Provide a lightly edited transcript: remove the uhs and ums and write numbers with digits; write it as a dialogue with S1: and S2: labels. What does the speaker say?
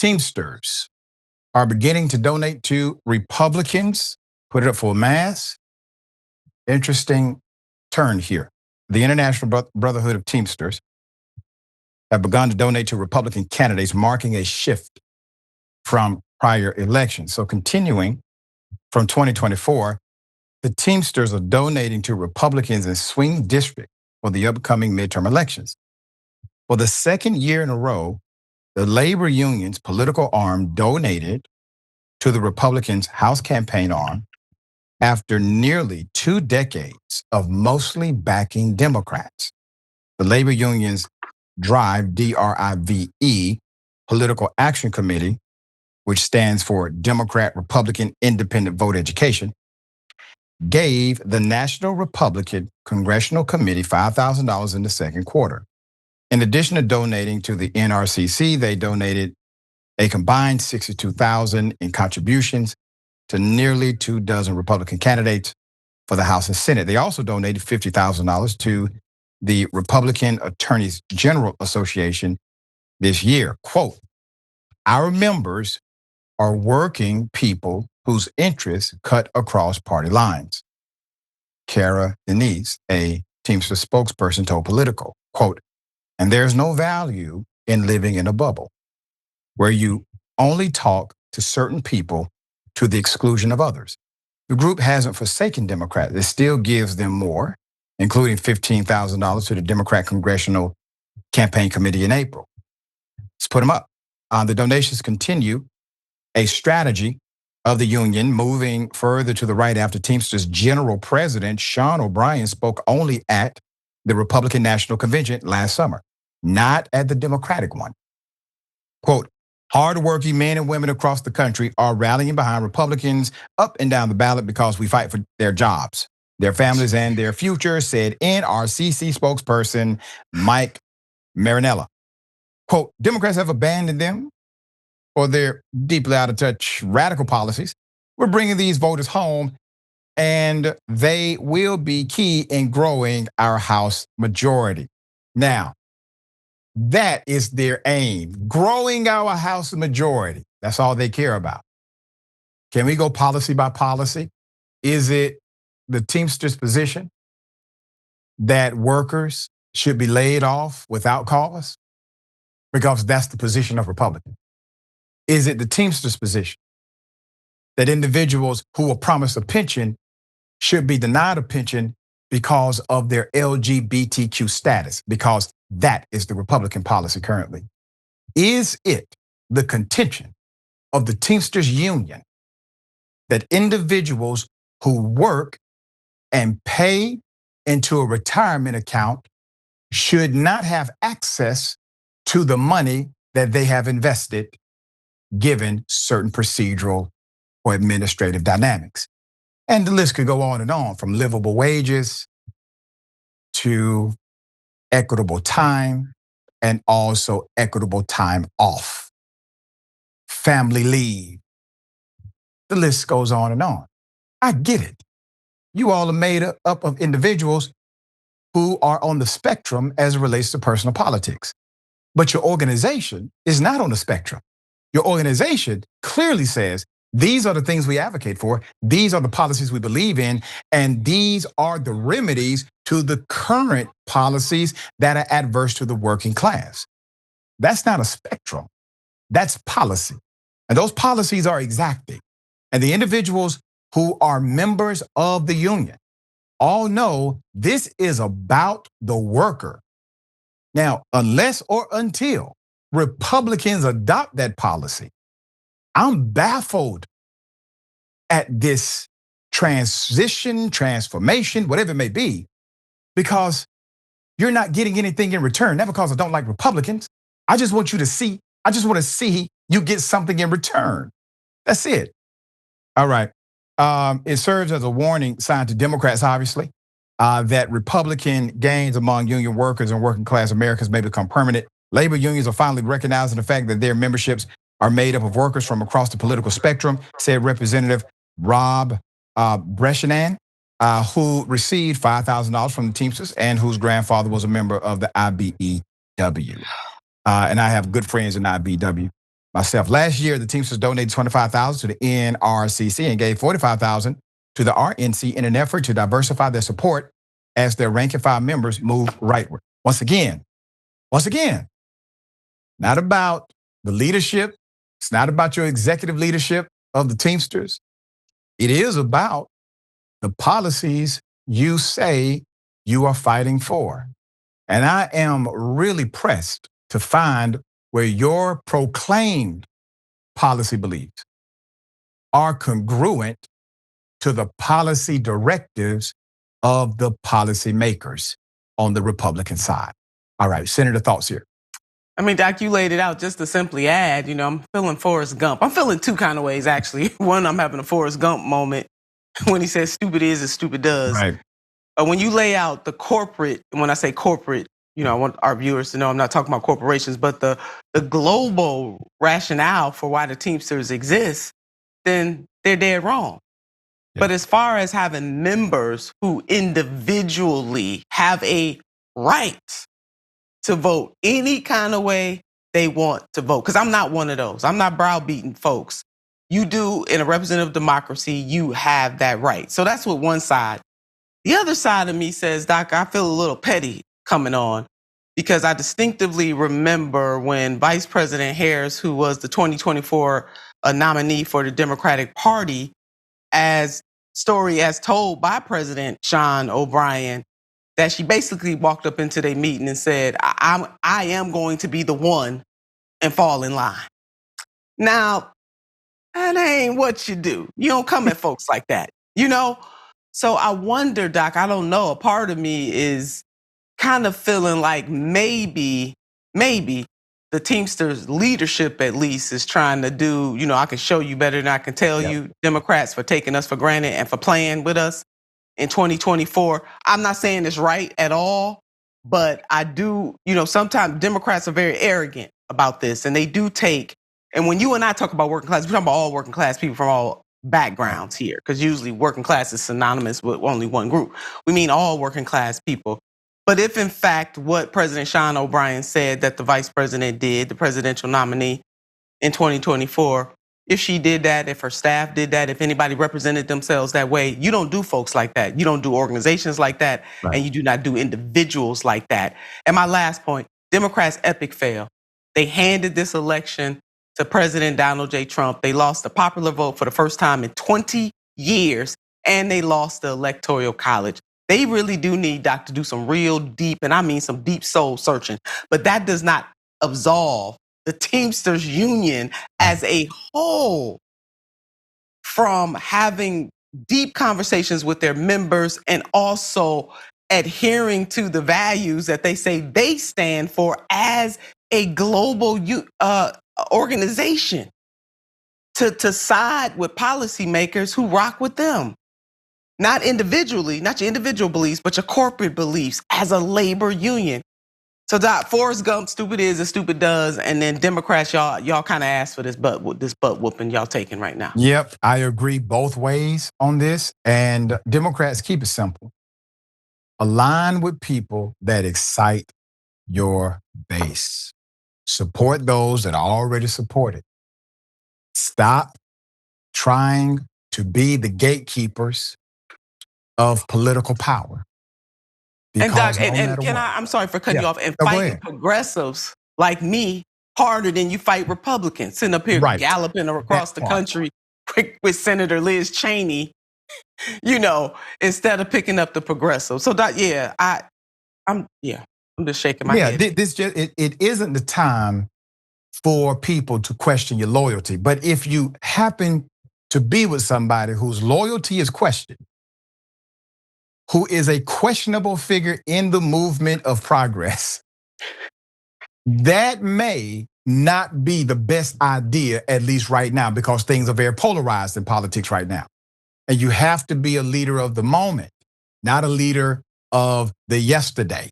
S1: Teamsters are beginning to donate to Republicans, put it up for a mass. Interesting turn here. The International Brotherhood of Teamsters have begun to donate to Republican candidates, marking a shift from prior elections. So continuing from 2024, the Teamsters are donating to Republicans in swing districts for the upcoming midterm elections. For the second year in a row, the labor union's political arm donated to the Republicans' House campaign arm after nearly 2 decades of mostly backing Democrats. The labor union's DRIVE, D-R-I-V-E, Political Action Committee, which stands for Democrat, Republican, Independent Vote Education, gave the National Republican Congressional Committee $5,000 in the second quarter. In addition to donating to the NRCC, they donated a combined $62,000 in contributions to nearly 24 Republican candidates for the House and Senate. They also donated $50,000 to the Republican Attorneys General Association this year. Quote, "Our members are working people whose interests cut across party lines." Kara Denise, a Teamster spokesperson, told Politico, quote, "And there's no value in living in a bubble where you only talk to certain people to the exclusion of others. The group hasn't forsaken Democrats. It still gives them more, including $15,000 to the Democrat Congressional Campaign Committee in April." Let's put them up. The donations continue a strategy of the union moving further to the right after Teamsters General President Sean O'Brien spoke only at the Republican National Convention last summer, not at the Democratic one. Quote, "Hardworking men and women across the country are rallying behind Republicans up and down the ballot because we fight for their jobs, their families, and their future," said NRCC spokesperson Mike Marinella. Quote, "Democrats have abandoned them for their deeply out of touch radical policies. We're bringing these voters home, and they will be key in growing our House majority." Now, that is their aim, growing our House majority. That's all they care about. Can we go policy by policy? Is it the Teamsters' position that workers should be laid off without cause? Because that's the position of Republicans. Is it the Teamsters' position that individuals who were promised a pension should be denied a pension because of their LGBTQ status? Because that is the Republican policy currently. Is it the contention of the Teamsters Union that individuals who work and pay into a retirement account should not have access to the money that they have invested, given certain procedural or administrative dynamics? And the list could go on, from livable wages to equitable time, and also equitable time off, family leave. The list goes on and on. I get it. You all are made up of individuals who are on the spectrum as it relates to personal politics. But your organization is not on the spectrum. Your organization clearly says, these are the things we advocate for, these are the policies we believe in, and these are the remedies to the current policies that are adverse to the working class. That's not a spectrum, that's policy. And those policies are exacting. And the individuals who are members of the union all know this is about the worker. Now, unless or until Republicans adopt that policy, I'm baffled at this transition, transformation, whatever it may be, because you're not getting anything in return. Not because I don't like Republicans. I just want you to see, I just want to see you get something in return. That's it. All right. It serves as a warning sign to Democrats, obviously, that Republican gains among union workers and working class Americans may become permanent. Labor unions are finally recognizing the fact that their memberships are made up of workers from across the political spectrum, said Representative Rob Breshanan, who received $5,000 from the Teamsters and whose grandfather was a member of the IBEW. And I have good friends in IBEW. myself. Last year, the Teamsters donated $25,000 to the NRCC and gave $45,000 to the RNC in an effort to diversify their support as their rank and file members move rightward. Once again, not about the leadership. It's not about your executive leadership of the Teamsters. It is about the policies you say you are fighting for. And I am really pressed to find where your proclaimed policy beliefs are congruent to the policy directives of the policymakers on the Republican side. All right, Senator, thoughts here.
S2: I mean, Doc, you laid it out. Just to simply add, I'm feeling Forrest Gump. I'm feeling two kind of ways, actually. One, I'm having a Forrest Gump moment when he says stupid is as stupid does.
S1: Right.
S2: When you lay out the corporate, and when I say corporate, I want our viewers to know I'm not talking about corporations, but the global rationale for why the Teamsters exist, then they're dead wrong. Yeah. But as far as having members who individually have a right to vote any kind of way they want to vote, because I'm not one of those. I'm not browbeating folks. You do, in a representative democracy, you have that right. So that's what one side. The other side of me says, Doc, I feel a little petty coming on because I distinctively remember when Vice President Harris, who was the 2024 nominee for the Democratic Party, as told by President Sean O'Brien, that she basically walked up into their meeting and said, I am going to be the one and fall in line. Now, that ain't what you do. You don't come at folks like that, So I wonder, Doc, I don't know. A part of me is kind of feeling like maybe the Teamsters leadership at least is trying to do, I can show you better than I can tell you, Democrats, for taking us for granted and for playing with us in 2024. I'm not saying it's right at all, but I do, sometimes Democrats are very arrogant about this and they do take, and when you and I talk about working class, we're talking about all working class people from all backgrounds here, because usually working class is synonymous with only one group. We mean all working class people. But if in fact what President Sean O'Brien said that the vice president did, the presidential nominee in 2024, if she did that, if her staff did that, if anybody represented themselves that way, you don't do folks like that. You don't do organizations like that, right. And you do not do individuals like that. And my last point, Democrats' epic fail. They handed this election to President Donald J. Trump. They lost the popular vote for the first time in 20 years, and they lost the Electoral College. They really do need, Doc, to do some real deep, and I mean some deep soul searching. But that does not absolve the Teamsters Union as a whole from having deep conversations with their members and also adhering to the values that they say they stand for as a global organization, to side with policymakers who rock with them. Not individually, not your individual beliefs, but your corporate beliefs as a labor union. So Doc, Forrest Gump, stupid is as stupid does, and then Democrats, y'all kind of asked for this butt whooping y'all taking right now.
S1: Yep, I agree both ways on this, and Democrats, keep it simple. Align with people that excite your base. Support those that are already supported. Stop trying to be the gatekeepers of political power.
S2: And Doc, and can I'm sorry for cutting you off, and fighting progressives like me harder than you fight Republicans, sitting up here galloping across the country with Senator Liz Cheney, instead of picking up the progressives. So Doc, I'm just shaking my head.
S1: It isn't the time for people to question your loyalty. But if you happen to be with somebody whose loyalty is questioned, who is a questionable figure in the movement of progress, that may not be the best idea, at least right now, because things are very polarized in politics right now. And you have to be a leader of the moment, not a leader of the yesterday.